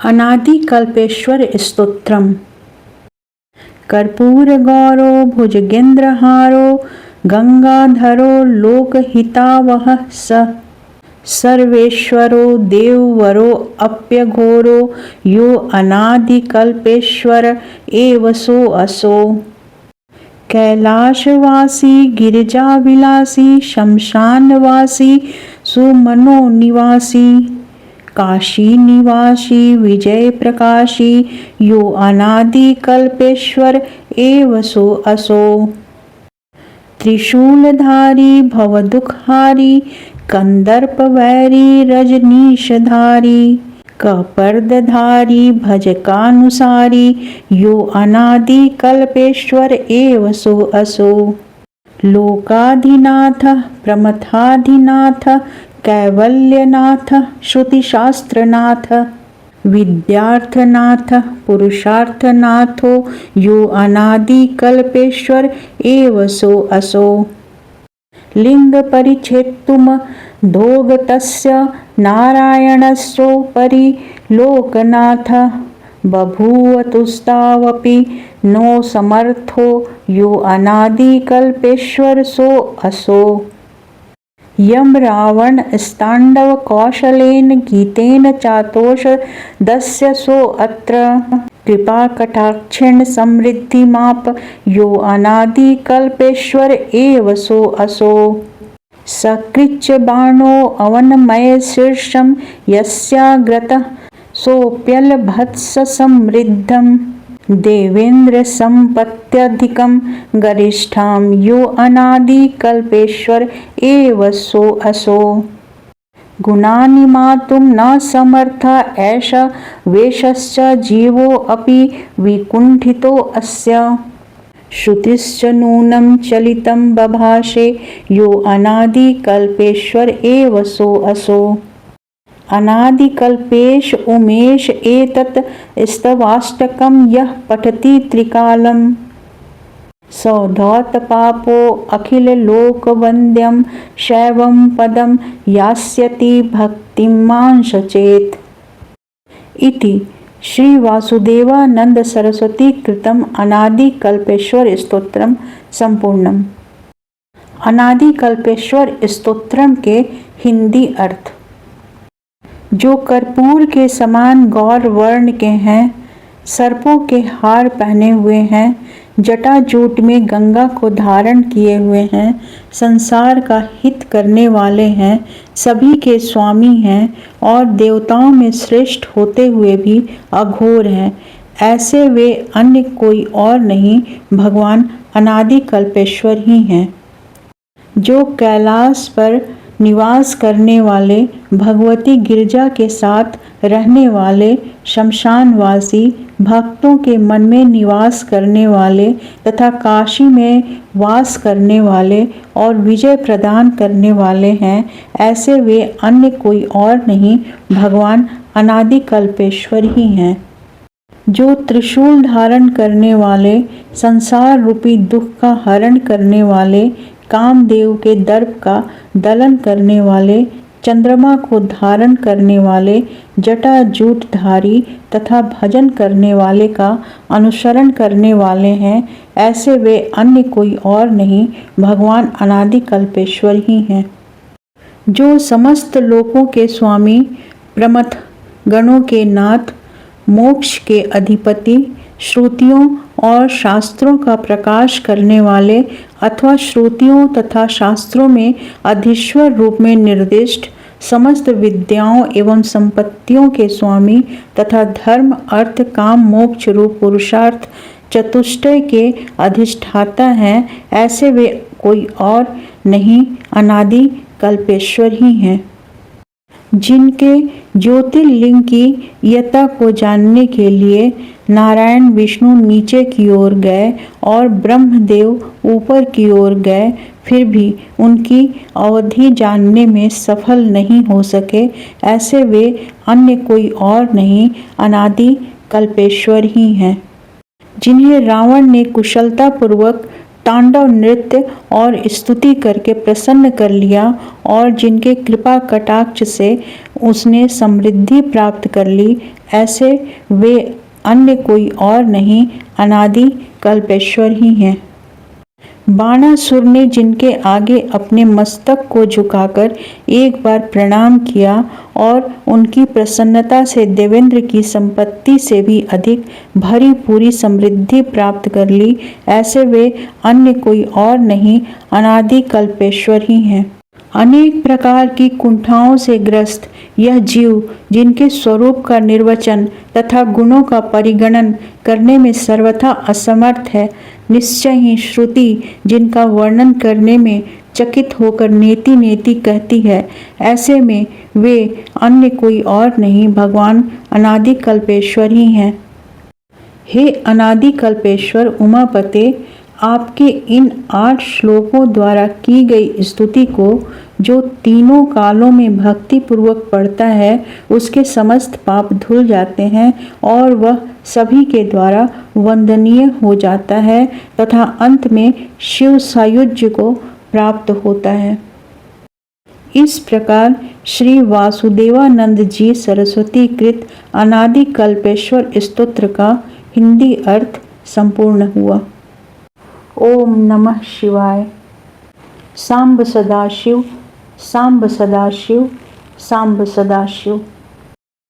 अनादिकल्पेश्वर स्तोत्रम्। कर्पूरगौरो भुजगेन्द्रहारो गंगाधरो लोकहितावहः सर्वेश्वरो देववरो अप्यघोरो यो अनादिकल्पेश्वर एव सोऽसौ। कैलाशवासी गिरिजाविलासी शमशानवासी सुमनोनिवासी काशी निवासी विजय प्रकाशी यो अनादिकल्पेश्वर एव सोऽसौ। त्रिशूलधारी भवदुःखहारी कंदर्पवैरी रजनीशधारी कपर्दधारी भजकानुसारी यो अनादिकल्पेश्वर एव सोऽसौ। लोकाधिनाथ प्रमथाधिनाथ कैवल्यनाथ श्रुतिशास्त्रनाथ विद्यार्थनाथ पुरुषार्थनाथो यो अनादिकल्पेश्वर एव सोऽसौ। लिंग परिच्छेत्तुम धोगतस्य नारायणस्योपरि लोकनाथ बभूवतुस्तावपि नो समर्थो यो अनादिकल्पेश्वर सोऽसौ। यम रावण स्तांडव कौशलेन गीतेन चातोष दस्य सोऽत्र कृपा कटाक्षेण समृद्धिमाप यो अनादिकल्पेश्वर एव सोऽसौ। सकृच्च बाणो अवनमय शीर्षं यस्याग्रतः सोऽप्यलभत्स समृद्धम् देवेन्द्र संपत्त्यधिकं गरिष्ठां यो अनादिकल्पेश्वर एव सोऽसौ। गुणानि मातुं न समर्थ एष वेशश्च जीवो अपि विकुण्ठितो अस्य श्रुतिश्च नूनं चलितं बभाषे यो अनादिकल्पेश्वर एव सोऽसौ। अनादिकल्पेश उमेश एतत् स्तवाष्टकं यः पठति त्रिकालं सौधौतपापो अखिललोकवन्द्यं शैवं पदं यास्यति भक्तिं मांश चेत्। इति श्री वासुदेवानंद सरस्वती कृतम् अनादिकल्पेश्वर स्तोत्रम संपूर्णम। अनादिकल्पेश्वर स्तोत्रम के हिंदी अर्थ। जो कर्पूर के समान गौर वर्ण के हैं, सर्पों के हार पहने हुए हैं, जटाजूट में गंगा को धारण किए हुए हैं, संसार का हित करने वाले हैं, सभी के स्वामी हैं और देवताओं में श्रेष्ठ होते हुए भी अघोर हैं, ऐसे वे अन्य कोई और नहीं भगवान अनादिकल्पेश्वर ही हैं। जो कैलाश पर निवास करने वाले, भगवती गिरिजा के साथ रहने वाले, शमशानवासी, भक्तों के मन में निवास करने वाले तथा काशी में वास करने वाले और विजय प्रदान करने वाले हैं, ऐसे वे अन्य कोई और नहीं भगवान अनादिकल्पेश्वर ही हैं। जो त्रिशूल धारण करने वाले, संसार रूपी दुख का हरण करने वाले, कामदेव के दर्प का दलन करने वाले, चंद्रमा को धारण करने वाले, जटाजूटधारी तथा भजन करने वाले का अनुसरण करने वाले हैं, ऐसे वे अन्य कोई और नहीं भगवान अनादिकल्पेश्वर ही हैं। जो समस्त लोकों के स्वामी, प्रमथ गणों के नाथ, मोक्ष के अधिपति, श्रुतियों और शास्त्रों का प्रकाश करने वाले अथवा श्रुतियों तथा शास्त्रों में अधीश्वर रूप में निर्दिष्ट समस्त विद्याओं एवं संपत्तियों के स्वामी तथा धर्म अर्थ काम मोक्ष रूप पुरुषार्थ चतुष्टय के अधिष्ठाता हैं, ऐसे वे कोई और नहीं अनादिकल्पेश्वर ही हैं। जिनके ज्योतिर्लिंग की यता को जानने के लिए नारायण विष्णु नीचे की ओर गए और ब्रह्मदेव ऊपर की ओर गए, फिर भी उनकी अवधि जानने में सफल नहीं हो सके, ऐसे वे अन्य कोई और नहीं अनादिकल्पेश्वर ही हैं। जिन्हें रावण ने कुशलतापूर्वक तांडव नृत्य और स्तुति करके प्रसन्न कर लिया और जिनके कृपा कटाक्ष से उसने समृद्धि प्राप्त कर ली, ऐसे वे अन्य कोई और नहीं, अनादि कल्पेश्वर ही हैं। बाणासुर ने जिनके आगे अपने मस्तक को झुकाकर एक बार प्रणाम किया और उनकी प्रसन्नता से देवेंद्र की संपत्ति से भी अधिक भरी पूरी समृद्धि प्राप्त कर ली, ऐसे वे अन्य कोई और नहीं, अनादि कल्पेश्वर ही हैं। अनेक प्रकार की कुंठाओं से ग्रस्त यह जीव, जिनके स्वरूप का निर्वचन तथा गुणों का परिगणन करने में सर्वथा असमर्थ है, निश्चय ही श्रुति जिनका वर्णन करने में चकित होकर नेति नेति कहती है, ऐसे में वे अन्य कोई और नहीं, भगवान अनादि कल्पेश्वर ही हैं। हे अनादि कल्पेश्वर उमापते, आपके इन 8 श्लोकों द्वारा की गई स्तुति को जो तीनों कालों में भक्ति पूर्वक पढ़ता है, उसके समस्त पाप धुल जाते हैं और वह सभी के द्वारा वंदनीय हो जाता है तथा अंत में शिव सायुज्य को प्राप्त होता है। इस प्रकार श्री वासुदेवानंद जी सरस्वती कृत अनादि कल्पेश्वर स्तोत्र का हिंदी अर्थ संपूर्ण हुआ। ओम नमः शिवाय। सांब सदाशिव, सांब सदाशिव, सांब सदाशिव।